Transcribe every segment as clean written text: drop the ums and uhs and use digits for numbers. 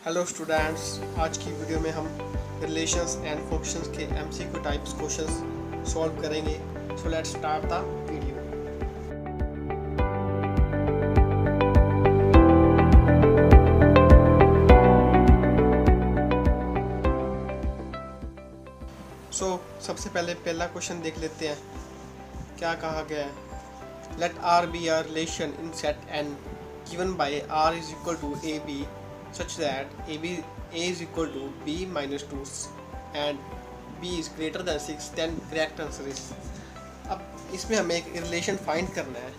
Hello students, आज की video में हम रिलेशंस एंड फंक्शंस के एमसीक्यू टाइप्स क्वेश्चंस सॉल्व करेंगे। So let's start the video. सबसे पहले पहला क्वेश्चन देख लेते हैं। क्या कहा गया है? Let R be a relation in set N given by R is equal to A b such that a is equal to b minus 2 and b is greater than 6, then correct answer is। अब इसमें हमें एक relation find करना है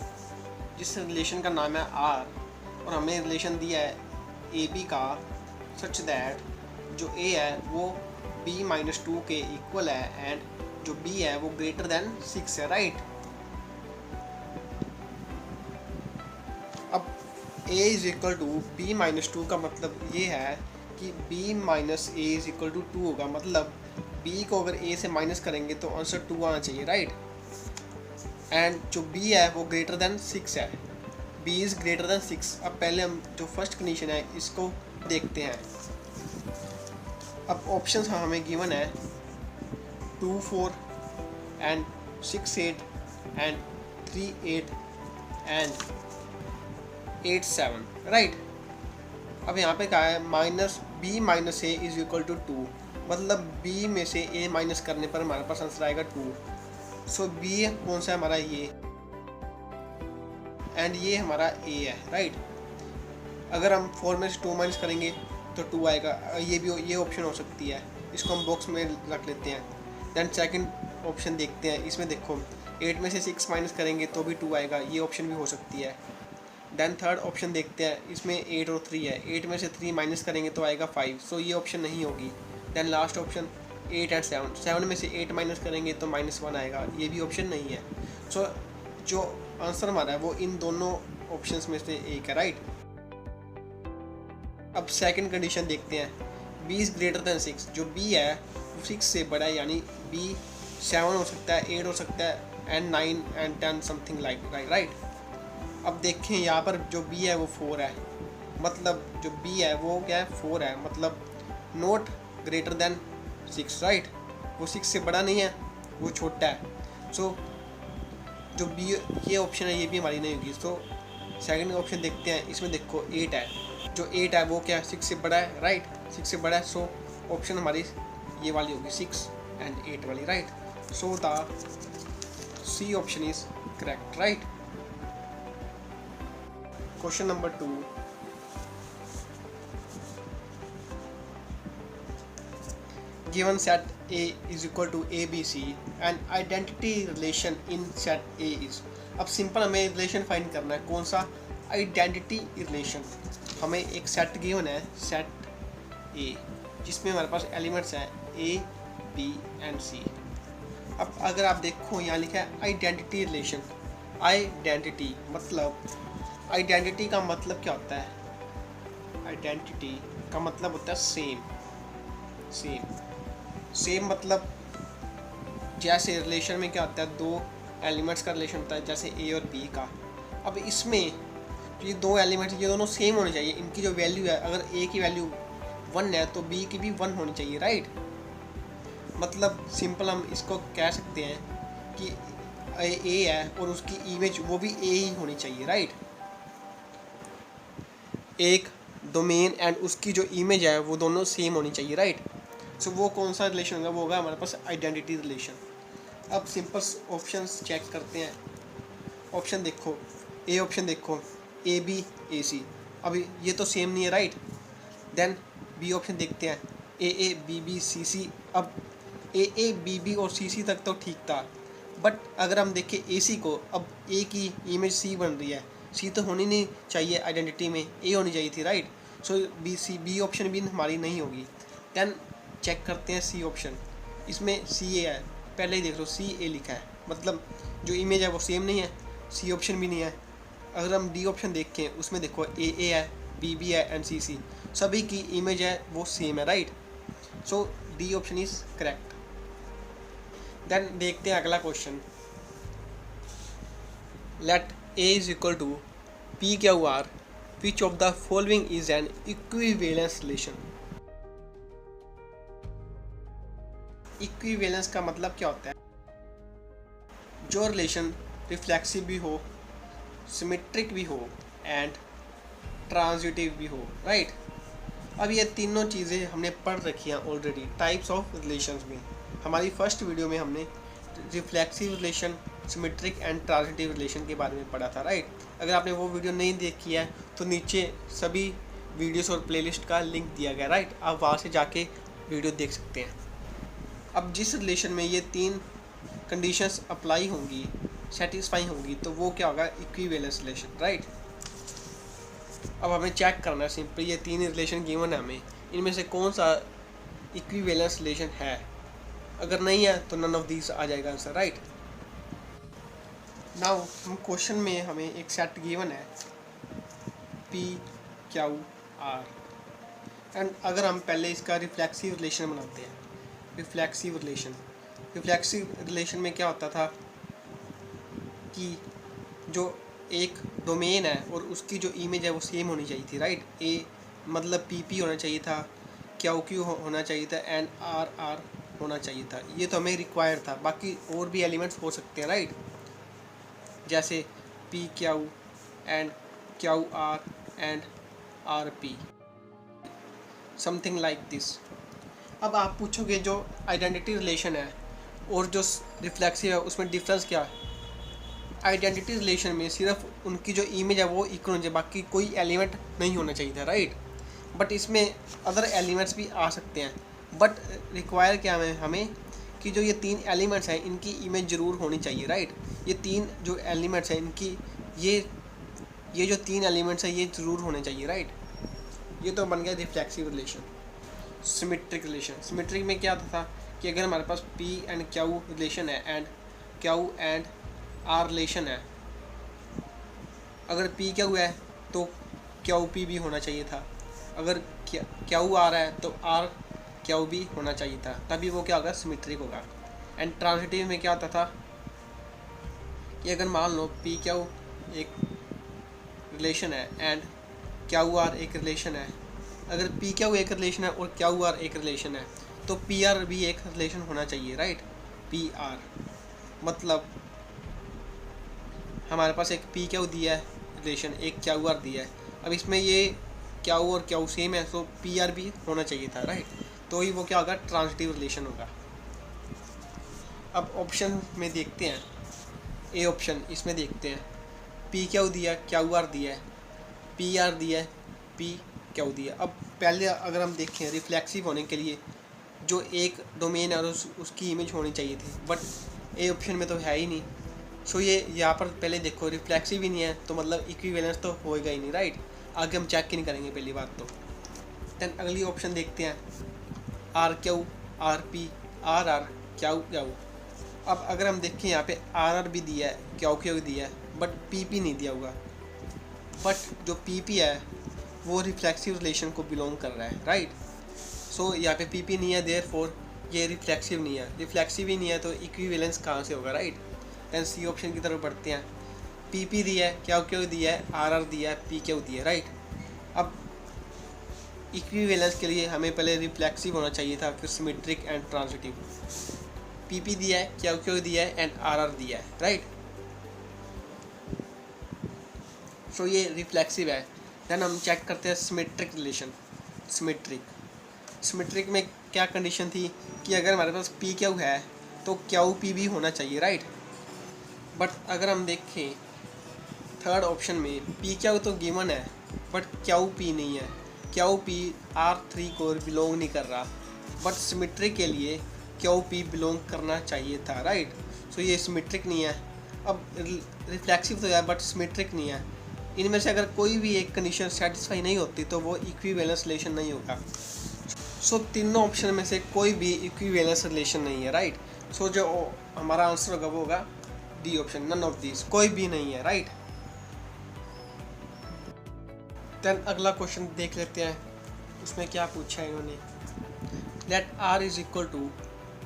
जिस relation का नाम है r और हमें रिलेशन दिया है ए बी का सच दैट जो a है वो b माइनस 2 के इक्वल है एंड जो b है वो ग्रेटर देन 6 है, राइट। अब a is equal to b minus 2 का मतलब ये है कि b minus a is equal to 2 होगा, मतलब b को अगर a से माइनस करेंगे तो आंसर 2 आना चाहिए, राइट। एंड जो b है वो ग्रेटर देन 6 है, b इज़ ग्रेटर देन 6। अब पहले हम जो फर्स्ट कंडीशन है इसको देखते हैं। अब ऑप्शंस हमें गिवन है 2 4 एंड 6 8 एंड 3 8 एंड 8 7, राइट। अब यहाँ पे क्या है? Minus b minus a is equal to 2, मतलब b में से a माइनस करने पर हमारे पास आंसर आएगा 2। सो b कौन सा है हमारा? ये, एंड ये हमारा a है, राइट। अगर हम 4 में से 2 माइनस करेंगे तो 2 आएगा। ये ऑप्शन हो सकती है, इसको हम बॉक्स में रख लेते हैं। देन सेकंड ऑप्शन देखते हैं। इसमें देखो 8 में से 6 माइनस करेंगे तो भी 2 आएगा, ये ऑप्शन भी हो सकती है। देन थर्ड ऑप्शन देखते हैं, इसमें 8 और 3 है, 8 में से 3 माइनस करेंगे तो आएगा 5, सो ये ऑप्शन नहीं होगी। देन लास्ट ऑप्शन 8 एंड 7, 7 में से 8 माइनस करेंगे तो -1 आएगा, ये भी ऑप्शन नहीं है। सो जो आंसर हमारा है वो इन दोनों ऑप्शंस में से एक है, राइट। अब सेकंड कंडीशन देखते हैं। b इज़ ग्रेटर देन 6, जो b है वो 6 से बड़ा है, यानी b 7 हो सकता है, 8 हो सकता है and 9 and 10 something like, right. अब देखें यहाँ पर जो b है वो 4 है, मतलब जो b है वो क्या है? 4 है, मतलब नॉट ग्रेटर देन 6, राइट। वो 6 से बड़ा नहीं है, वो छोटा है। सो जो b ये ऑप्शन है ये भी हमारी नहीं होगी। सो सेकंड ऑप्शन देखते हैं। इसमें देखो 8 है, जो 8 है वो क्या है? 6 से बड़ा है, राइट, 6 से बड़ा है। सो ऑप्शन हमारी ये वाली होगी 6 एंड 8 वाली, right. So the C option is correct, right. Question number 2. Given set A is equal to ABC and identity relation in set A is। अब सिंपल हमें रिलेशन फाइंड करना है। कौन सा? Identity relation. हमें एक सेट गिवन है, set A, जिसमें हमारे पास एलिमेंट्स हैं A, B एंड C। अब अगर आप देखो यहाँ लिखा है आइडेंटिटी रिलेशन। आइडेंटिटी आइडेंटिटी का मतलब क्या होता है? आइडेंटिटी का मतलब होता है सेम मतलब जैसे रिलेशन में क्या होता है? 2 एलिमेंट्स का रिलेशन होता है, जैसे ए और बी का। अब इसमें ये 2 एलिमेंट्स ये दोनों सेम होने चाहिए। इनकी जो वैल्यू है, अगर ए की वैल्यू 1 है तो बी की भी 1 होनी चाहिए, राइट। मतलब सिंपल हम इसको कह सकते हैं कि ए है और उसकी इमेज वो भी ए ही होनी चाहिए, राइट। एक डोमेन एंड उसकी जो इमेज है वो दोनों सेम होनी चाहिए, राइट। सो वो कौन सा रिलेशन होगा? वो होगा हमारे पास आइडेंटिटी रिलेशन। अब सिंपल ऑप्शंस चेक करते हैं। ऑप्शन देखो, ए ऑप्शन देखो, ए बी ए सी, अभी ये तो सेम नहीं है, राइट। देन बी ऑप्शन देखते हैं, ए बी बी सी सी। अब ए बी बी और सी सी तक तो ठीक था, बट अगर हम देखें ए सी को, अब ए की इमेज सी बन रही है, सी तो होनी नहीं चाहिए आइडेंटिटी में, ए होनी चाहिए थी, राइट। सो बी ऑप्शन भी हमारी नहीं होगी। देन चेक करते हैं सी ऑप्शन। इसमें सी ए है, पहले ही देख लो सी ए लिखा है, मतलब जो इमेज है वो सेम नहीं है, सी ऑप्शन भी नहीं है। अगर हम डी ऑप्शन देखें, उसमें देखो ए है, बी है एंड सी सभी की इमेज है वो सेम है, right. So D option is correct. Then देखते हैं अगला question. Let A is equal to PQR which of the following is an equivalence relation. Equivalence का मतलब क्या होता है? जो रिलेशन रिफ्लेक्सिव भी हो, सिमेट्रिक भी हो एंड ट्रांजिटिव भी हो, राइट। अब ये तीनों चीज़ें हमने पढ़ रखी हैं ऑलरेडी टाइप्स ऑफ रिलेशंस में। हमारी फर्स्ट वीडियो में हमने reflexive relation, symmetric and transitive relation के बारे में पढ़ा था, राइट। अगर आपने वो वीडियो नहीं देखी है तो नीचे सभी वीडियोस और प्लेलिस्ट का लिंक दिया गया, राइट। आप वहाँ से जाके वीडियो देख सकते हैं। अब जिस रिलेशन में ये तीन कंडीशंस अप्लाई होंगी, सेटिस्फाई होंगी, तो वो क्या होगा? Equivalence relation, right. अब हमें चेक करना है सिंपल, ये तीन रिलेशन गिवन है हमें, इनमें से कौन सा इक्विवेलेंस रिलेशन है। अगर नहीं है तो नन ऑफ दीज आ जाएगा आंसर, राइट। नाउ हम क्वेश्चन में हमें एक सेट गिवन है पी क्यू आर, एंड अगर हम पहले इसका रिफ्लेक्सिव रिलेशन बनाते हैं। रिफ्लेक्सिव रिलेशन में क्या होता था कि जो एक डोमेन है और उसकी जो इमेज है वो सेम होनी चाहिए थी, राइट। ए मतलब पी होना चाहिए था, क्यू होना चाहिए था एंड आर होना चाहिए था। ये तो हमें रिक्वायर था, बाकी और भी एलिमेंट्स हो सकते हैं, राइट। जैसे P Q and Q R and R P, something like this. अब आप पूछोगे जो आइडेंटिटी रिलेशन है और जो रिफ्लेक्सिव है उसमें डिफरेंस क्या है? आइडेंटिटी रिलेशन में सिर्फ उनकी जो इमेज है वो इक्वल होनी चाहिए, बाकी कोई एलिमेंट नहीं होना चाहिए था, राइट। बट इसमें अदर एलिमेंट्स भी आ सकते हैं, बट रिक्वायर क्या है हमें कि जो ये तीन एलिमेंट्स हैं इनकी इमेज ज़रूर होनी चाहिए, राइट। ये तीन जो एलिमेंट्स हैं इनकी ये जो तीन एलिमेंट्स हैं ये ज़रूर होने चाहिए, राइट। ये तो बन गया reflexive relation. Symmetric relation, symmetric में क्या था कि अगर हमारे पास पी एंड क्यू रिलेशन है and Q and R relation है, अगर पी क्यू है तो क्यू पी भी होना चाहिए था, अगर क्यू आर है तो आर क्यू भी होना चाहिए था, तभी वो क्या होगा? सिमेट्रिक होगा। एंड ट्रांजिटिव में क्या होता था कि अगर मान लो पी क्यू एक रिलेशन है एंड क्यू आर एक रिलेशन है, अगर पी क्यू एक रिलेशन है और क्यू आर एक रिलेशन है तो पी आर भी एक रिलेशन होना चाहिए, राइट। पी आर मतलब हमारे पास एक पी क्यू दिया है रिलेशन, एक क्यू आर दिया है। अब इसमें ये क्यू और क्यू सेम है तो पी आर भी होना चाहिए था, राइट। तो ही वो क्या होगा? ट्रांजिटिव रिलेशन होगा। अब ऑप्शन में देखते हैं, ए ऑप्शन इसमें देखते हैं, पी क्यू दिया, क्यू आर दिया है, पी आर दिया है, पी क्यू दिया। अब पहले अगर हम देखें रिफ्लेक्सिव होने के लिए जो एक डोमेन है और उसकी इमेज होनी चाहिए थी, बट ए ऑप्शन में तो है ही नहीं। सो ये यहाँ पर पहले देखो रिफ्लेक्सिव ही नहीं है तो मतलब इक्विवेलेंस तो होएगा ही नहीं, राइट। आगे हम चेक ही नहीं करेंगे पहली बात तो। देन अगली ऑप्शन देखते हैं, R Q R P R R Q Q. अब अगर हम देखें यहाँ पे आर आर भी दिया है, क्यू क्यू दिया है, बट पी पी नहीं दिया हुआ। बट जो पी पी है वो रिफ्लेक्सिव रिलेशन को बिलोंग कर रहा है, राइट। सो यहाँ पे पी पी नहीं है, देयरफॉर ये रिफ्लेक्सिव नहीं है। रिफ्लेक्सिव ही नहीं है तो इक्विवेलेंस कहाँ से होगा, राइट। देन सी ऑप्शन की तरफ बढ़ते हैं, पी पी दिया है, क्यू क्यू दिया है, आर आर दिया है, पी क्यू दिया है, राइट। अब इक्विवेलेंस के लिए हमें पहले रिफ्लेक्सिव होना चाहिए था, फिर symmetric and transitive. P P दिया है, क्यू क्यू दिया है एंड आर आर दिया है, राइट। सो ये रिफ्लेक्सिव है। देन हम चेक करते हैं सिमेट्रिक रिलेशन। सिमेट्रिक में क्या कंडीशन थी कि अगर हमारे पास पी क्यू है तो क्यू पी भी होना चाहिए, राइट। बट अगर हम देखें थर्ड ऑप्शन में पी क्यू तो गिवन है बट क्यू पी नहीं है, क्यू पी R3 को बिलोंग नहीं कर रहा, बट सिमेट्रिक के लिए क्यू पी बिलोंग करना चाहिए था, राइट। सो ये सिमेट्रिक नहीं है। अब रिफ्लेक्सिव तो है बट सिमेट्रिक नहीं है। इनमें से अगर कोई भी एक कंडीशन सेटिस्फाई नहीं होती तो वो इक्विवेलेंस रिलेशन नहीं होगा। सो तीनों ऑप्शन में से कोई भी इक्विवेलेंस रिलेशन नहीं है, राइट। सो जो हमारा आंसर होगा वो होगा D option, none of these, कोई भी नहीं है, राइट। देन अगला क्वेश्चन देख लेते हैं, उसमें क्या पूछा है इन्होंने। Let R is equal to,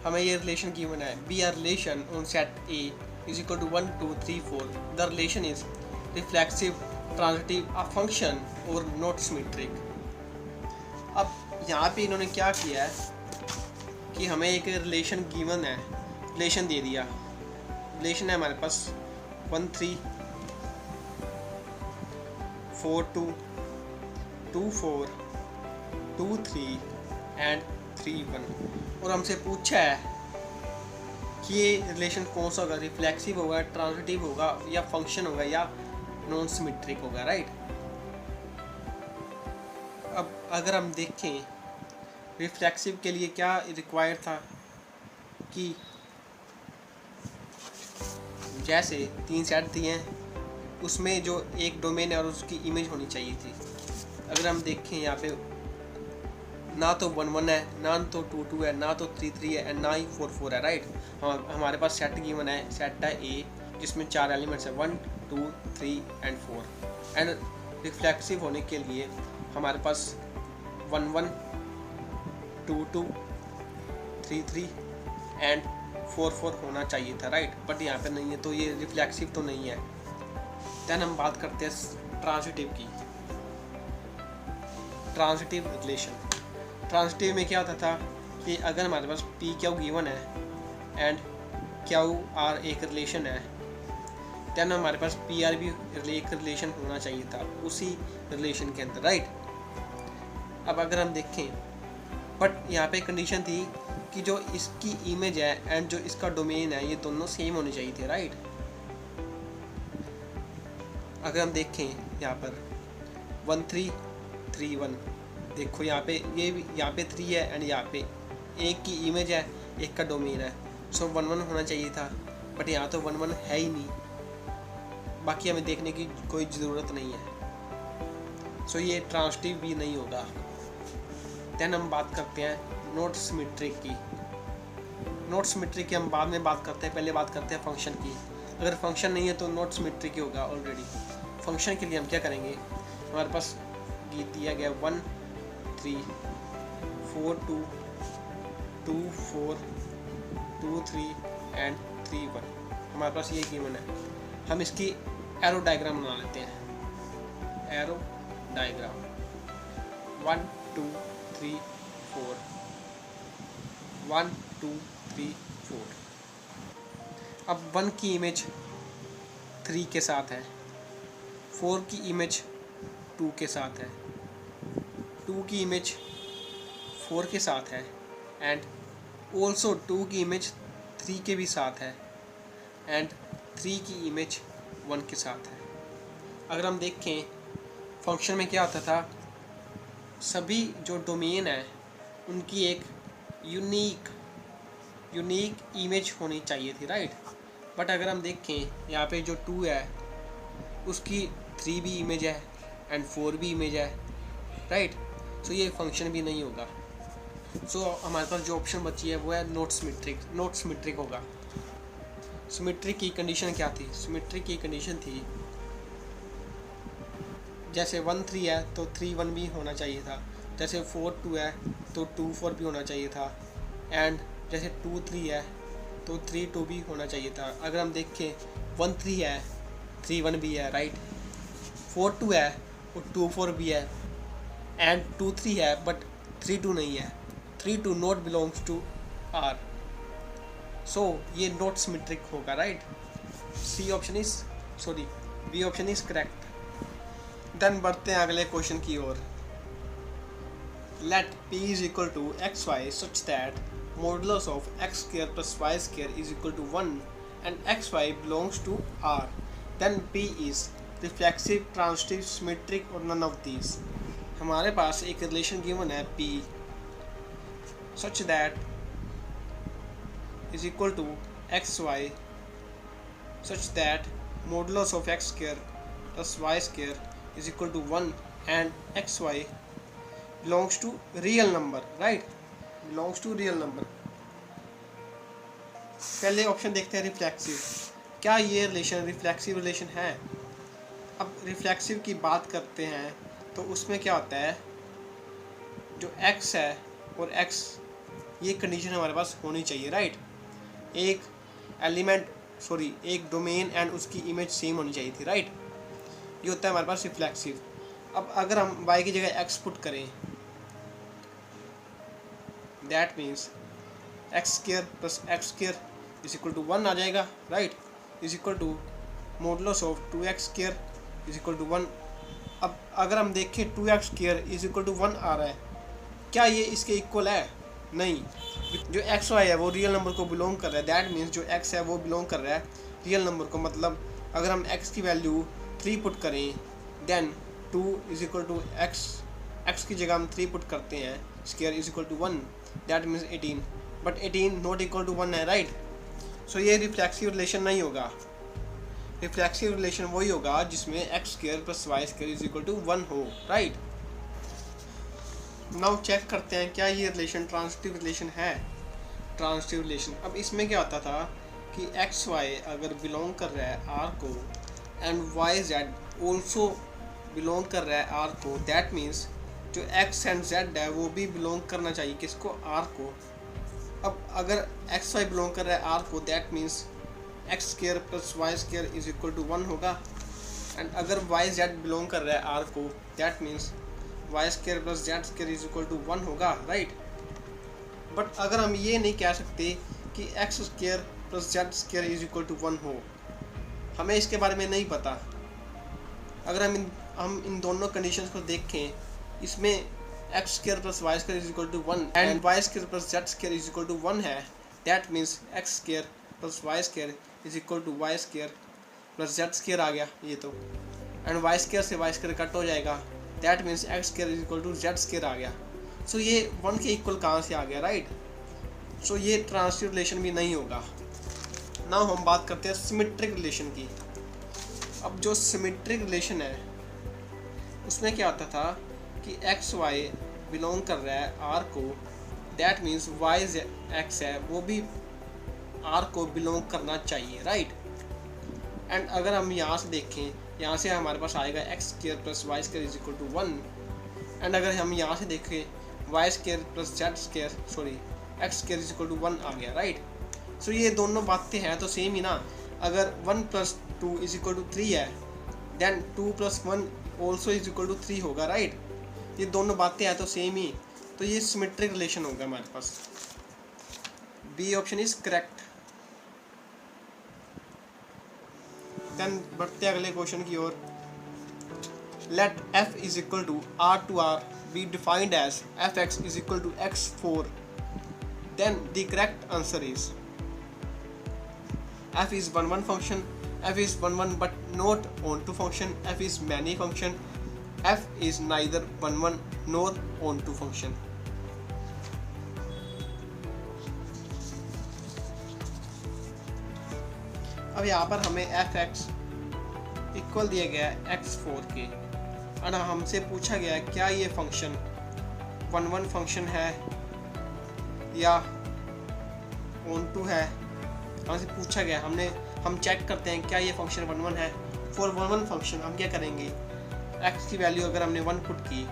हमें ये रिलेशन गिवन है, be R relation on set A is equal to 1 2 3 4। The relation is reflexive transitive a function और नॉट सिमेट्रिक। अब यहाँ पे इन्होंने क्या किया है कि हमें एक रिलेशन गिवन है, रिलेशन दे दिया। रिलेशन है हमारे पास 1 3 4 2 2 4 2 3 एंड 3 1 और हमसे पूछा है कि ये रिलेशन कौन सा होगा, रिफ्लेक्सिव होगा, ट्रांजिटिव होगा या फंक्शन होगा या नॉन सिमेट्रिक होगा, राइट। अब अगर हम देखें रिफ्लेक्सिव के लिए क्या रिक्वायर था कि जैसे 3 सेट दिए हैं उसमें जो एक डोमेन है और उसकी इमेज होनी चाहिए थी। अगर हम देखें यहाँ पे ना तो 1 1 है, ना तो 2 2 है, ना तो 3 3 है एंड ना ही 4 4 है, राइट। हमारे पास सेट गिवन है, सेट है ए जिसमें 4 एलिमेंट्स है 1 2 3 एंड 4 एंड रिफ्लेक्सिव होने के लिए हमारे पास 1 1 2 2 3 3 एंड 4 4 होना चाहिए था, राइट। बट यहाँ पे नहीं है तो ये रिफ्लेक्सिव तो नहीं है। देन हम बात करते हैं ट्रांजिटिव की। ट्रांजिटिव रिलेशन, ट्रांजिटिव में क्या होता था कि अगर हमारे पास पी क्यू गिवन है एंड क्यू आर एक रिलेशन है, देन हमारे पास पी आर भी एक रिलेशन होना चाहिए था उसी रिलेशन के अंदर, राइट। अब अगर हम देखें, बट यहाँ पे कंडीशन थी कि जो इसकी इमेज है एंड जो इसका डोमेन है ये दोनों सेम होने चाहिए थे, राइट। अगर हम देखें यहाँ पर 1 3 3 1 देखो यहाँ पे ये भी यहाँ पे 3 है एंड यहाँ पे एक की इमेज है एक का डोमेन है, सो 1 1 होना चाहिए था। बट यहाँ तो 1 1 है ही नहीं, बाकी हमें देखने की कोई ज़रूरत नहीं है, सो ये ट्रांजिटिव भी नहीं होगा। देन हम बात करते हैं नॉट सिमेट्रिक की। नॉट सिमेट्रिक की हम बाद में बात करते हैं, पहले बात करते हैं फंक्शन की। अगर फंक्शन नहीं है तो नॉट सिमेट्रिक ही होगा ऑलरेडी। फंक्शन के लिए हम क्या करेंगे, हमारे पास दिया गया 1 3 4 2 2 4 2 3 एंड 3 1 हमारे पास ये गिवन है। हम इसकी एरो डायग्राम बना लेते हैं। Arrow diagram 1 2 3 4 1 2 3 4। अब 1 की इमेज 3 के साथ है, 4 की इमेज 2 के साथ है, 2 की इमेज 4 के साथ है एंड ऑल्सो 2 की इमेज 3 के भी साथ है एंड 3 की इमेज 1 के साथ है। अगर हम देखें फंक्शन में क्या होता था, सभी जो डोमेन है उनकी एक यूनिक इमेज होनी चाहिए थी, राइट। बट अगर हम देखें यहाँ पे जो 2 है उसकी 3 भी इमेज है एंड 4 भी इमेज है, राइट। सो ये फंक्शन भी नहीं होगा। सो हमारे पास जो ऑप्शन बची है वो है नॉट सिमेट्रिक होगा। सिमेट्रिक की कंडीशन क्या थी, सिमेट्रिक की कंडीशन थी जैसे 1 3 है तो 3 1 भी होना चाहिए था, जैसे 4 2 है तो 2 4 भी होना चाहिए था एंड जैसे 2 3 है तो 3 2 भी होना चाहिए था। अगर हम देखें 1 3 है 3 1 भी है, राइट। 4 2 है और 2 4 भी है एंड 2 3 है बट 3 2 नहीं है, 3 2 not belongs to R, so ये नॉट सिमेट्रिक होगा, right. B option is correct. Then बढ़ते हैं अगले क्वेश्चन की ओर। Let p is equal to X Y such that modulus of X square plus Y square is equal to 1 and X Y belongs to r, then p is reflexive, transitive, symmetric और none of these. हमारे पास एक relation given है p such that is equal to xy such that modulus of x square plus y square is equal to 1 and xy belongs to real number, right, belongs to real number। पहले option देखते हैं reflexive. क्या ये relation reflexive relation है? अब reflexive की बात करते हैं तो उसमें क्या होता है, जो x है और x ये कंडीशन हमारे पास होनी चाहिए, राइट। एक डोमेन एंड उसकी इमेज सेम होनी चाहिए थी, राइट। ये होता है हमारे पास रिफ्लेक्सिव। अब अगर हम y की जगह x पुट करें, that means x square plus x square is equal to 1 आ जाएगा, right, is equal to modulus of 2x square is equal to 1। अब अगर हम देखें 2x square is equal to 1 आ रहा है, क्या ये इसके इक्वल है? नहीं, जो एक्स वाई है वो रियल नंबर को बिलोंग कर रहा है, दैट मीन्स जो x है वो बिलोंग कर रहा है रियल नंबर को। मतलब अगर हम x की वैल्यू 3 पुट करें, then 2 is equal to x की जगह हम 3 पुट करते हैं, square is equal to 1, that means 18, but 18 not equal to 1 है, राइट। सो ये रिफ्लेक्सिव रिलेशन नहीं होगा। रिफ्लेक्सिव रिलेशन वही होगा जिसमें x square plus Y square is equal to 1 हो, राइट। नाउ चेक करते हैं क्या ये रिलेशन ट्रांजिटिव रिलेशन है। ट्रांजिटिव रिलेशन, अब इसमें क्या होता था कि एक्स वाई अगर बिलोंग कर रहा है आर को and y z also belong कर रहा है आर को, दैट मीन्स जो एक्स एंड जेड है वो भी बिलोंग करना चाहिए किसको? आर को। अब अगर एक्स वाई बिलोंग कर रहा है आर को, that means x square plus Y square is equal to 1 होगा। एंड अगर वाई जेड बिलोंग कर रहा है आर को, that means y square plus Z square is equal to 1 होगा, राइट। बट अगर हम ये नहीं कह सकते कि x square plus Z square is equal to 1 हो, हमें इसके बारे में नहीं पता। अगर हम इन दोनों कंडीशंस को देखें, इसमें X square plus Y square is equal to 1 and Y square plus Z square is equal to 1 है, that means x square plus Y square is equal to Y square plus Z square आ गया ये तो, and Y square से Y square cut हो जाएगा, that means x square is equal to Z square आ गया। सो ये 1 के इक्वल कहाँ से आ गया, राइट। सो ये ट्रांजिटिव रिलेशन भी नहीं होगा। नाउ हम बात करते हैं सिमेट्रिक रिलेशन की। अब जो सिमेट्रिक रिलेशन है उसमें क्या होता था कि एक्स वाई बिलोंग कर रहा है आर को, दैट मीन्स वाई एक्स है वो भी आर को बिलोंग करना चाहिए, राइट। एंड अगर हम यहाँ से देखें, यहाँ से हमारे पास आएगा x square plus Y square is equal to 1, and अगर हम यहाँ से देखें y square plus Z square x square is equal to 1 आ गया, राइट। सो ये दोनों बातें हैं तो सेम ही ना। अगर 1 प्लस 2 इज इक्वल टू 3 है, then 2 plus 1 also is equal to 3 होगा, राइट। ये दोनों बातें हैं तो सेम ही, तो ये सिमेट्रिक रिलेशन होगा हमारे पास। B option is correct. Then बढ़ते हैं अगले क्वेश्चन की ओर। Let f is equal to r to r be defined as fx is equal to x4, then the correct answer is f is 1 function, f is 1 but not onto function, f is many function, f is neither 1 nor onto function. अब यहाँ पर हमें fx equal दिया गया है x4 के, और हमसे पूछा गया है क्या ये फंक्शन 1 फंक्शन है या onto है। हमसे पूछा गया, हम चेक करते हैं क्या ये फंक्शन 1 है। फॉर 1 फंक्शन हम क्या करेंगे, x की वैल्यू अगर हमने 1 पुट की,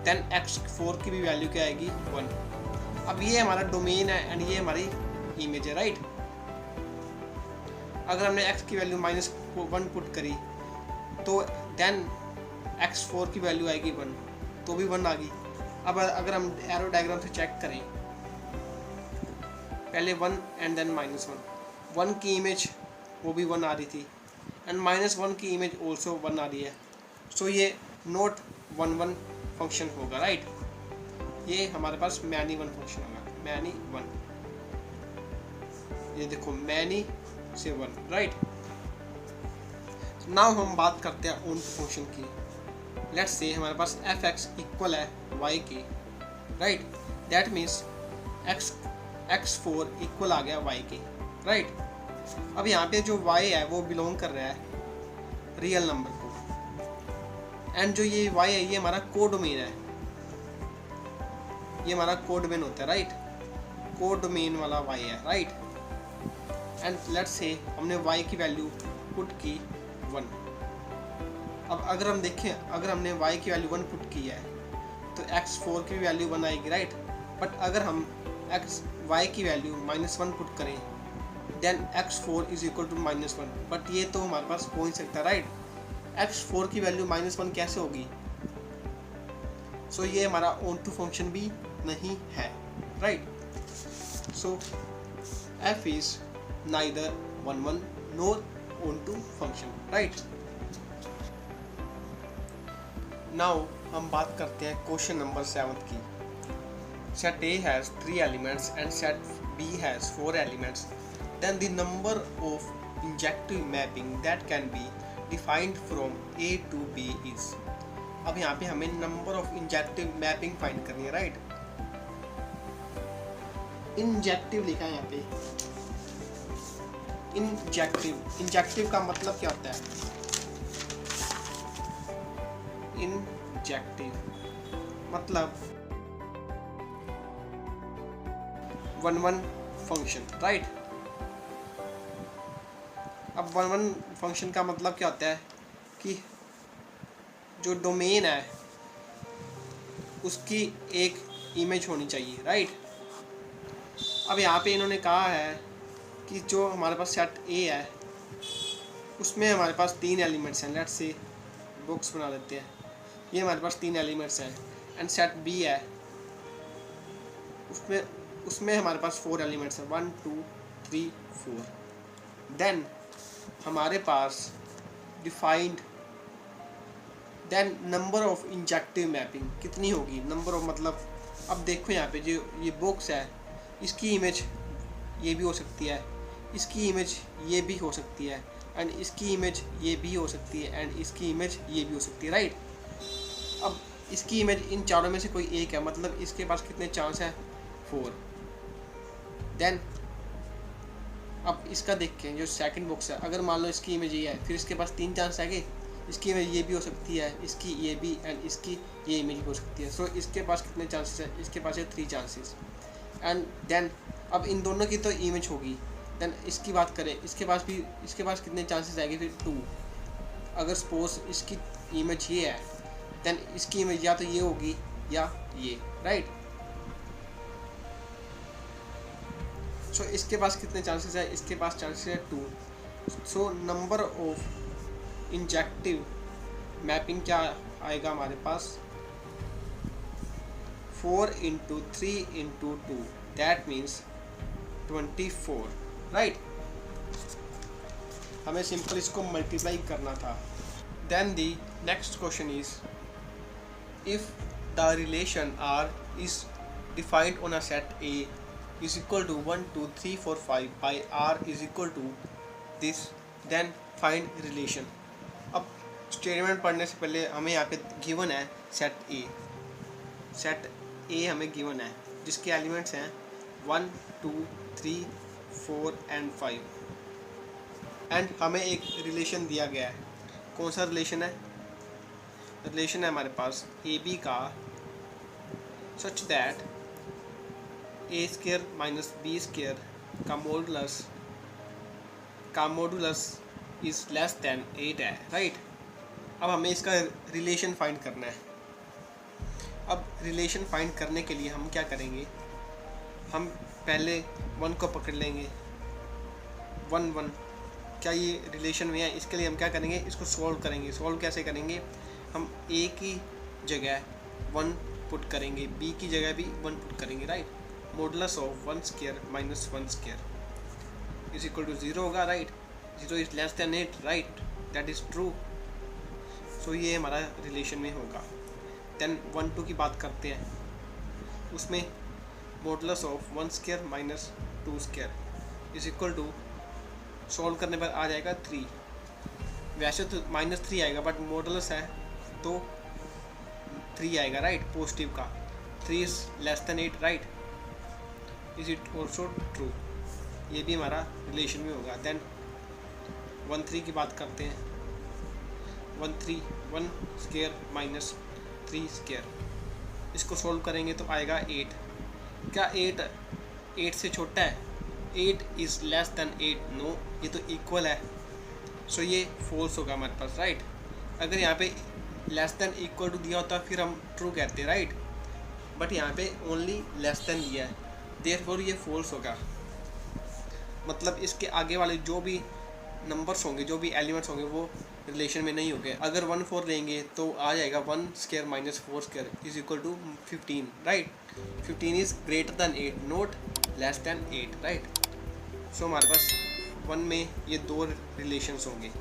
देन x4 की भी वैल्यू क्या आएगी 1। अब ये हमारा डोमेन है एंड ये हमारी इमेज है, राइट। अगर हमने x की वैल्यू -1 पुट करी तो देन x4 की वैल्यू आएगी 1, तो भी 1 आ गई। अब अगर हम एरो डायग्राम से चेक करें, पहले 1 एंड देन -1, 1 की इमेज वो भी 1 आ रही थी एंड -1 की इमेज ऑल्सो 1 आ रही है। सो ये नॉट 1 फंक्शन होगा, राइट। ये हमारे पास मैनी 1 फंक्शन होगा, मैनी 1। ये देखो मैनी से 1, राइट। नाउ हम बात करते हैं ऑन फंक्शन की। लेट्स से हमारे पास fx इक्वल है y की, right. That means x4 equal आ गया y की, राइट। अब यहाँ पे जो y है वो बिलोंग कर रहा है रियल नंबर को, एंड जो ये y है ये हमारा कोडोमेन है, ये हमारा कोडोमेन होता है, राइट। कोडोमेन वाला y है, राइट। एंड लेट्स से हमने y की वैल्यू पुट की 1। अब अगर हम देखें, अगर हमने y की वैल्यू 1 पुट की है तो x4 की वैल्यू 1 आएगी, राइट। बट अगर हम y की वैल्यू -1 पुट करें, then x4 is equal to -1, but ये तो हमारे पास हो नहीं सकता, राइट। x4 की वैल्यू -1 कैसे होगी? सो ये हमारा ऑन टू फंक्शन भी नहीं है, right? So f is neither 1 nor onto function, right? Now हम बात करते हैं क्वेश्चन नंबर 7 की। Set A has 3 elements and set B has 4 elements. Then the number of injective mapping that can be defined from A to B is. अब यहाँ पे हमें number of injective mapping find करनी है, right? Injective लिखा है यहाँ पे। इंजेक्टिव का मतलब क्या होता है? इंजेक्टिव मतलब 1 फंक्शन, राइट? अब 1 फंक्शन का मतलब क्या होता है कि जो डोमेन है उसकी एक इमेज होनी चाहिए, राइट? अब यहाँ पे इन्होंने कहा है कि जो हमारे पास सेट ए है उसमें हमारे पास 3 एलिमेंट्स हैं। लेट्स से बॉक्स बना देते हैं। ये हमारे पास 3 एलिमेंट्स हैं। एंड सेट बी है, उसमें हमारे पास 4 एलिमेंट्स हैं, 1 2 3 4। देन हमारे पास defined, then number of injective mapping कितनी होगी? नंबर ऑफ मतलब अब देखो यहाँ पे जो ये बॉक्स है इसकी इमेज ये भी हो सकती है, इसकी इमेज ये भी हो सकती है, एंड इसकी इमेज ये भी हो सकती है, एंड इसकी इमेज ये भी हो सकती है, राइट? अब इसकी इमेज इन चारों में से कोई एक है, मतलब इसके पास कितने चांस है? 4। देन अब इसका देखें जो सेकंड बॉक्स है, अगर मान लो इसकी इमेज ये है, फिर इसके पास 3 चांस है कि इसकी इमेज ये भी हो सकती है, इसकी ये भी, एंड इसकी ये इमेज भी हो सकती है। सो इसके पास कितने चांसेस है? इसके पास है 3 चांसेस। एंड देन अब इन दोनों की तो इमेज होगी। देन इसकी बात करें, इसके पास कितने चांसेस आएंगे? फिर 2। अगर सपोज इसकी इमेज ये है, देन इसकी इमेज या तो ये होगी या ये, राइट? सो इसके पास कितने चांसेस है? इसके पास चांसेस है 2। So number of injective mapping क्या आएगा हमारे पास? 4 × 3 × 2, दैट मीन्स 24, राइट? हमें सिंपल इसको मल्टीप्लाई करना था। Then the next question is, if the relation R is defined on a set A is equal to 1 2 3 4 5 by R is equal to this, then find relation. अब statement पढ़ने से पहले हमें यहाँ पे गिवन है सेट ए हमें गिवन है जिसके एलिमेंट्स हैं 1 2 3 4 एंड 5, एंड हमें एक रिलेशन दिया गया है। कौन सा रिलेशन है? रिलेशन है हमारे पास ए बी का सच दैट a² - b² का मॉडुलस इज लेस देन 8 है, राइट? अब हमें इसका रिलेशन फाइंड करना है। अब रिलेशन फाइंड करने के लिए हम क्या करेंगे? हम पहले 1 को पकड़ लेंगे, 1 1 क्या ये रिलेशन में है? इसके लिए हम क्या करेंगे? इसको सॉल्व करेंगे। सॉल्व कैसे करेंगे? हम a की जगह 1 पुट करेंगे, b की जगह भी 1 पुट करेंगे, right? Modulus of 1² - 1² is equal to 0 होगा, right? 0 is less than 8, right? That is true. So ये हमारा रिलेशन में होगा। देन 1 2 की बात करते हैं, उसमें modulus of 1² - 2² is equal to, solve करने पर आ जाएगा 3। वैसे तो -3 आएगा बट मॉडुलस है तो 3 आएगा, राइट? पॉजिटिव का 3 is less than 8, right? Is it also true? ये भी हमारा रिलेशन में होगा। देन 1 3 की बात करते हैं, 1 3 1² - 3², इसको सोल्व करेंगे तो आएगा 8। क्या 8 से छोटा है? 8 इज़ लेस देन 8, नो, ये तो इक्वल है। सो ये फॉल्स होगा हमारे पास, राइट? अगर यहाँ पे लेस देन इक्वल टू दिया होता फिर हम ट्रू कहते, राइट? बट यहाँ पे ओनली लेस देन दिया है, देयरफॉर ये फॉल्स होगा। मतलब इसके आगे वाले जो भी नंबर्स होंगे, जो भी एलिमेंट्स होंगे वो रिलेशन में नहीं हो गए। अगर 1 4 लेंगे तो आ जाएगा 1 square minus 4 square is equal to 15, right. 15 is greater than 8, not less than 8, right. So हमारे पास 1 में ये 2 रिलेशंस होंगे।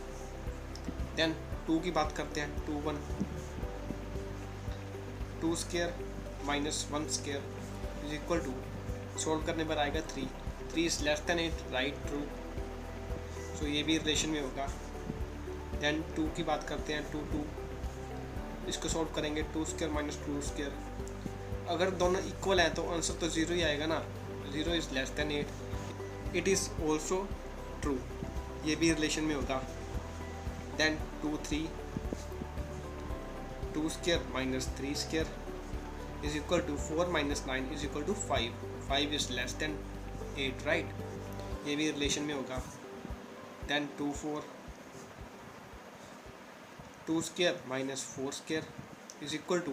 देन 2 की बात करते हैं। 2 1 2 square minus 1 square is equal to, solve करने पर आएगा 3 is less than 8, right, true. So ये भी रिलेशन में होगा। देन 2 की बात करते हैं। 2 2 इसको सॉल्व करेंगे। 2 स्क्वायर माइनस 2 स्क्वायर, अगर दोनों इक्वल हैं तो आंसर तो 0 ही आएगा ना। 0 is less than 8, it is also true, ये भी रिलेशन में होगा। देन 2 3 2 square minus 3 square is equal to 4 minus 9 is equal to 5 is less than 8, right, ये भी रिलेशन में होगा। देन 2 4 2 square minus 4 square is equal to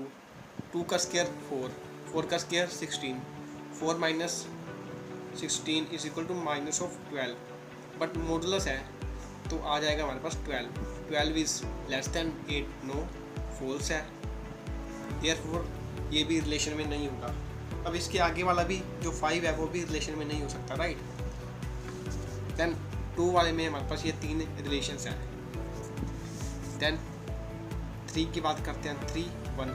2 का स्क्वायर 4 का square 16, 4 minus 16 is equal to minus of 12, but modulus है तो आ जाएगा हमारे पास 12 is less than 8, no, false है, देयरफॉर ये भी रिलेशन में नहीं होगा। अब इसके आगे वाला भी जो 5 है वो भी रिलेशन में नहीं हो सकता, राइट। देन 2 वाले में हमारे पास ये 3 रिलेशंस हैं। देन 3 की बात करते हैं। 3 1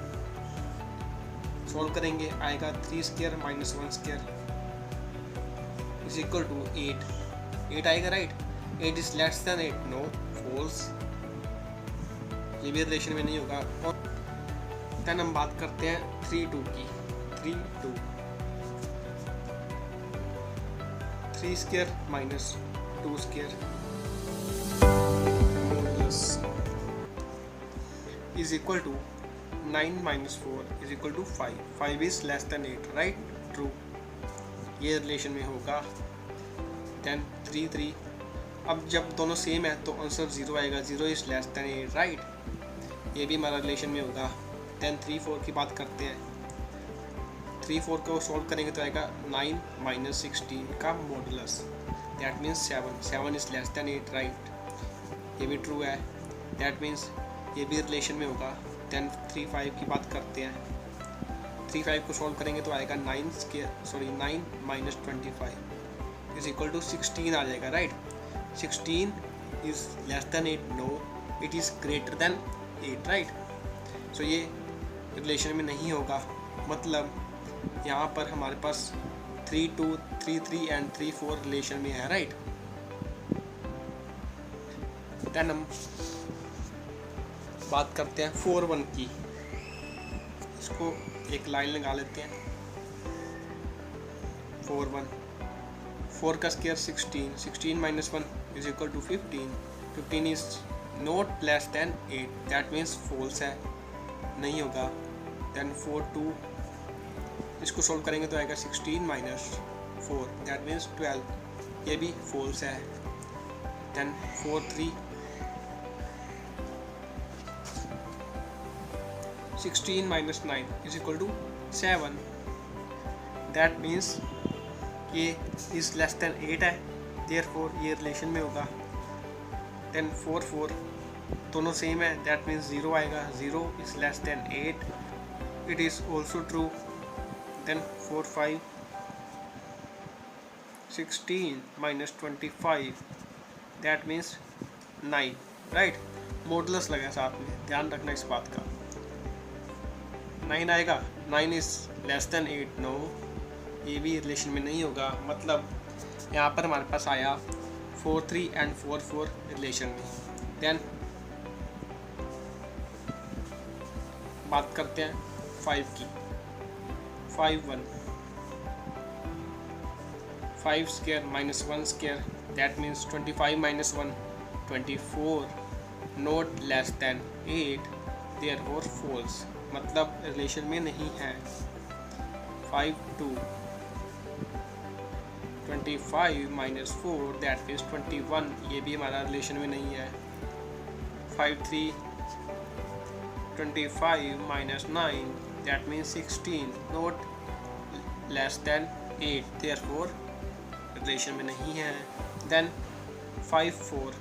सॉल्व करेंगे, आएगा 3 square minus 1 square is equal to 8 आएगा, right. 8 is less than 8, no, false, ये भी रिलेशन में नहीं होगा। और देन हम बात करते हैं 3 2 की। 3 2 3 square minus 2 square is equal to 9 minus 4 is equal to 5 is less than 8, right, true, ये रिलेशन में होगा। देन 3 3 अब जब दोनों सेम है तो आंसर 0 आएगा, 0 इज लेस दैन 8, राइट, ये भी हमारा रिलेशन में होगा। देन 3 4 की बात करते हैं। 3 4 को सॉल्व करेंगे तो आएगा 9 माइनस 16 का modulus, that means 7 is less than 8, right, ये भी ट्रू है, दैट मीन्स ये भी रिलेशन में होगा। देन 3 5 की बात करते हैं। 3 5 को सॉल्व करेंगे तो आएगा 9 माइनस 25 इज इक्वल टू 16 आ जाएगा, right. 16 is less than 8, no, it is greater than 8, right. So ये रिलेशन में नहीं होगा, मतलब यहाँ पर हमारे पास 3 2 3 3 एंड 3 4 रिलेशन में है, राइट। देन हम बात करते हैं 4 1 की। इसको एक लाइन लगा लेते हैं। 4 1 4 का square 16 minus 1 is equal to 15 is not less than 8, that means false है, नहीं होगा। देन 4 2 इसको सॉल्व करेंगे तो आएगा 16 माइनस 4, दैट मीन्स 12, ये भी फॉल्स है। Then 4 3 16 minus 9 is equal to 7, that means ये इज लेस दैन 8 है, देयरफॉर ये रिलेशन में होगा। देन 4 4 दोनों सेम है, दैट मीन्स 0 आएगा, 0 is less than 8, it is also true. Then 4 5 16 minus 25, that means 9, right, modulus लगा साथ में, ध्यान रखना इस बात का। 9 आएगा, 9 इज लेस दैन 8, नो, ये भी रिलेशन में नहीं होगा, मतलब यहाँ पर हमारे पास आया 4 3 एंड 4 4 रिलेशन में। देन बात करते हैं 5 की। 5 1 5 square minus 1 square, that means 25 minus 1 24, not less than 8, therefore false, मतलब रिलेशन में नहीं है। 5 2 25 माइनस 4, दैट मीन्स 21, ये भी हमारा रिलेशन में नहीं है। 5 3 25 minus 9, that means 16, not less than 8, therefore relation में नहीं है। Then 5 4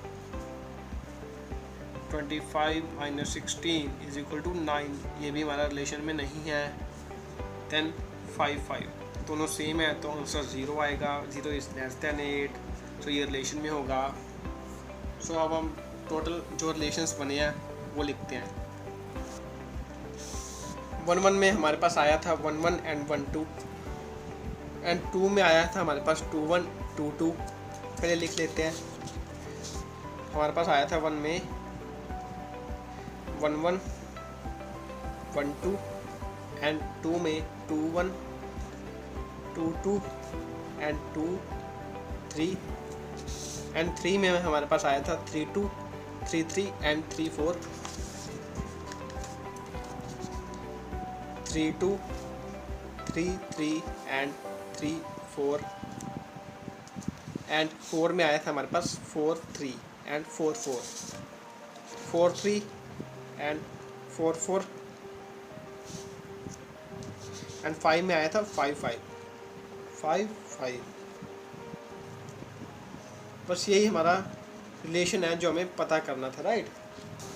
25 minus 16 is equal to 9, ये भी हमारा रिलेशन में नहीं है। देन 5 5 दोनों सेम है तो आंसर 0 आएगा, 0 इज लेस देन 8, तो ये रिलेशन में होगा। सो अब हम टोटल जो रिलेशंस बने हैं वो लिखते हैं। 1 1 में हमारे पास आया था 1 1 एंड 1 2, एंड 2 में आया था हमारे पास 2 1 2 2। पहले लिख लेते हैं। हमारे पास आया था 1 में 1 1 1 2 एंड 2 में 2 1 2 2 एंड 2 3, एंड 3 में हमारे पास आया था 3 2 3 3 एंड 3 4, 3 2 3 3 एंड 3 4, एंड 4 में आया था हमारे पास 4 3 एंड 4 4, 4 3 एंड 4 4, एंड 5 में आया था 5 5 5 5। बस यही हमारा रिलेशन है जो हमें पता करना था, राइट।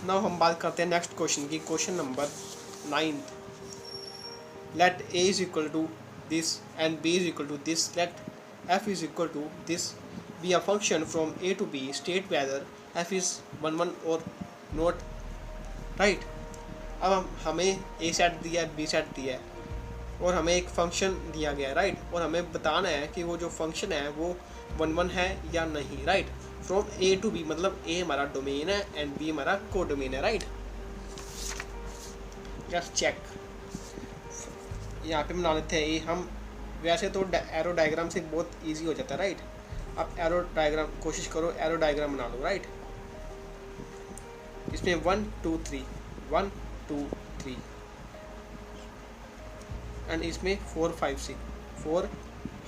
नाउ हम बात करते हैं नेक्स्ट क्वेश्चन की, question number 9। Let a is equal to this and b is equal to this, let f is equal to this be a function from a to b, state whether f is 1 1 और not, right. अब हमें a set दिया है, b set दिया है और हमें एक फंक्शन दिया गया है, राइट। और हमें बताना है कि वो जो फंक्शन है वो 1 1 है या नहीं, right. From a to b मतलब a हमारा डोमेन है एंड b हमारा को डोमेन है, राइट। जस्ट चेक, यहाँ पे बना लेते हैं a। हम वैसे तो एरो डायग्राम से बहुत इजी हो जाता है, राइट। आप एरो डायग्राम कोशिश करो, एरो डायग्राम बना लो, राइट। इसमें 1 2 3 1 2 3 एंड इसमें 4 5 6 4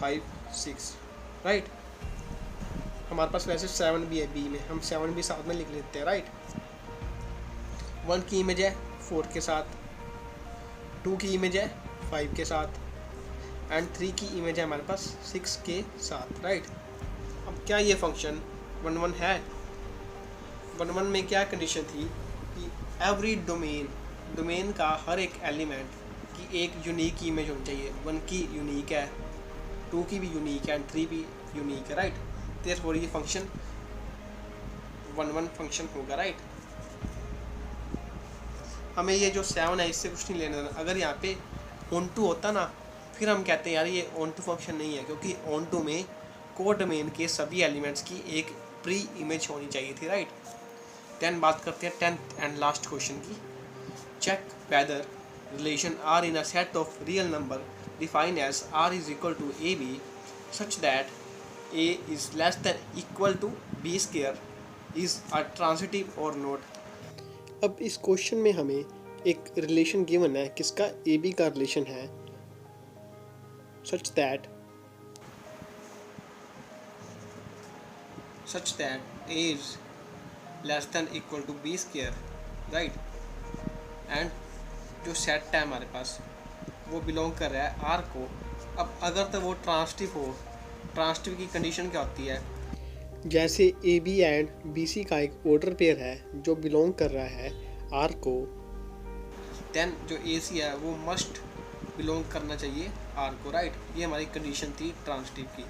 5 6, राइट। हमारे पास वैसे 7 भी है बी में, हम 7 भी साथ में लिख लेते हैं, राइट। 1 की इमेज है 4 के साथ, 2 की इमेज है 5 के साथ, एंड 3 की इमेज है हमारे पास 6 के साथ, राइट। अब क्या ये फंक्शन 1 1 है? 1 1 में क्या कंडीशन थी कि एवरी डोमेन का हर एक एलिमेंट की एक यूनिक इमेज होनी चाहिए। 1 की यूनिक है, 2 की भी यूनिक है एंड 3 भी यूनिक है, राइट। देयरफॉर ये फंक्शन 1 1 फंक्शन होगा, राइट। हमें ये जो 7 है इससे कुछ नहीं लेना देना। अगर यहाँ पे ऑन टू होता ना, फिर हम कहते हैं यार ये ऑन टू फंक्शन नहीं है, क्योंकि ऑन टू में को डोमेन के सभी एलिमेंट्स की एक प्री इमेज होनी चाहिए थी, राइट। देन बात करते हैं 10th एंड लास्ट क्वेश्चन की। Check whether relation R in a set of real number defined as r is equal to A B such that a is less than equal to b square is a transitive or not। अब इस question में हमें एक relation given है, किसका, A B का relation है, such that a is less than equal to b square, right। And जो सेट है हमारे पास वो बिलोंग कर रहा है r को। अब अगर तो वो ट्रांसिटिव हो, ट्रांसिटिव की कंडीशन क्या होती है, जैसे A B and B C का एक ऑर्डर पेयर है जो बिलोंग कर रहा है आर को, देन जो ए सी है वो मस्ट बिलोंग करना चाहिए आर को, राइट। ये हमारी कंडीशन थी ट्रांसिटिव की।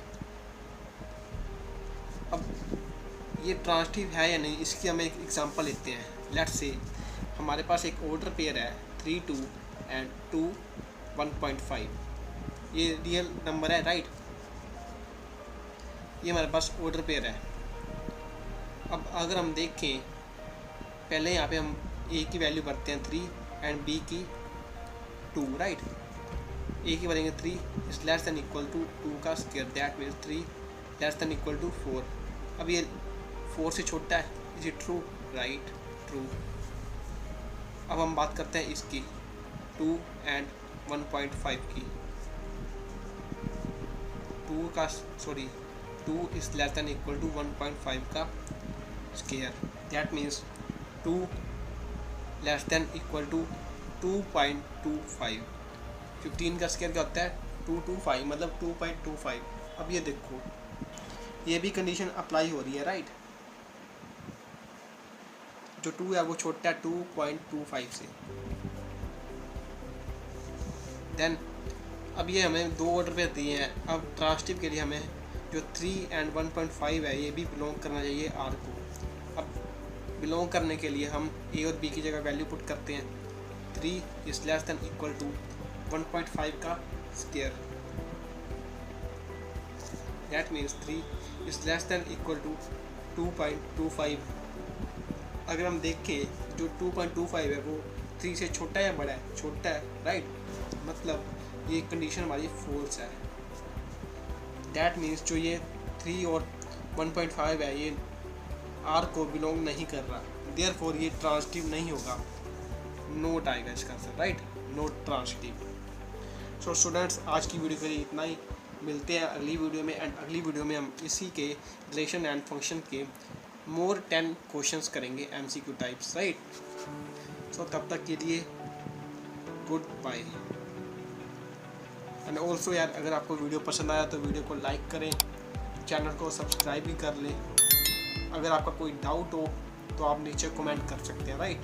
अब ये ट्रांसिटिव है या नहीं, इसकी हम एक एग्जांपल लेते हैं। लेट्स से हमारे पास एक ऑर्डर पेयर है 3 2 एंड 2 1.5, ये रियल नंबर है, राइट। ये हमारे पास ऑर्डर पेयर है। अब अगर हम देखें, पहले यहाँ पे हम ए की वैल्यू भरते हैं 3 एंड बी की 2, राइट। ए की भरेंगे 3 is less than equal to 2 का square, that means 3 less than equal to 4। अब ये 4 से छोटा है, is it true, right, true. अब हम बात करते हैं इसकी 2 एंड 1.5 की। 2 is less than equal to 1.5 का square, that means 2 less than equal to 2.25। 15 का स्क्वायर क्या होता है 225, मतलब 2.25। अब ये देखो, ये भी कंडीशन अप्लाई हो रही है, राइट। जो 2 है वो छोटा है 2.25 से। देन अब ये हमें 2 ऑर्डर पे दिए हैं। अब ट्रांसिटिव के लिए हमें जो 3 एंड 1.5 है ये भी बिलोंग करना चाहिए R को। अब बिलोंग करने के लिए हम A और B की जगह वैल्यू पुट करते हैं। 3 is less than equal to 1.5 का square, that means 3 is less than equal to 2.25। अगर हम देखें जो 2.25 है वो 3 से छोटा है या बड़ा है? छोटा है, राइट। मतलब ये कंडीशन हमारी फॉल्स है। दैट मीन्स जो ये 3 और 1.5 है ये R को बिलोंग नहीं कर रहा, देयरफॉर ये ट्रांसिटिव नहीं होगा, नोट आएगा इसका answer, right, note transitive. So students, आज की वीडियो के लिए इतना ही। मिलते हैं अगली वीडियो में, एंड अगली वीडियो में हम इसी के रिलेशन एंड फंक्शन के मोर 10 क्वेश्चंस करेंगे MCQ टाइप्स, राइट। सो तब तक के लिए गुड बाय। एंड ऑल्सो यार, अगर आपको वीडियो पसंद आया तो वीडियो को लाइक करें, चैनल को सब्सक्राइब भी कर लें। अगर आपका कोई डाउट हो तो आप नीचे कमेंट कर सकते हैं, राइट।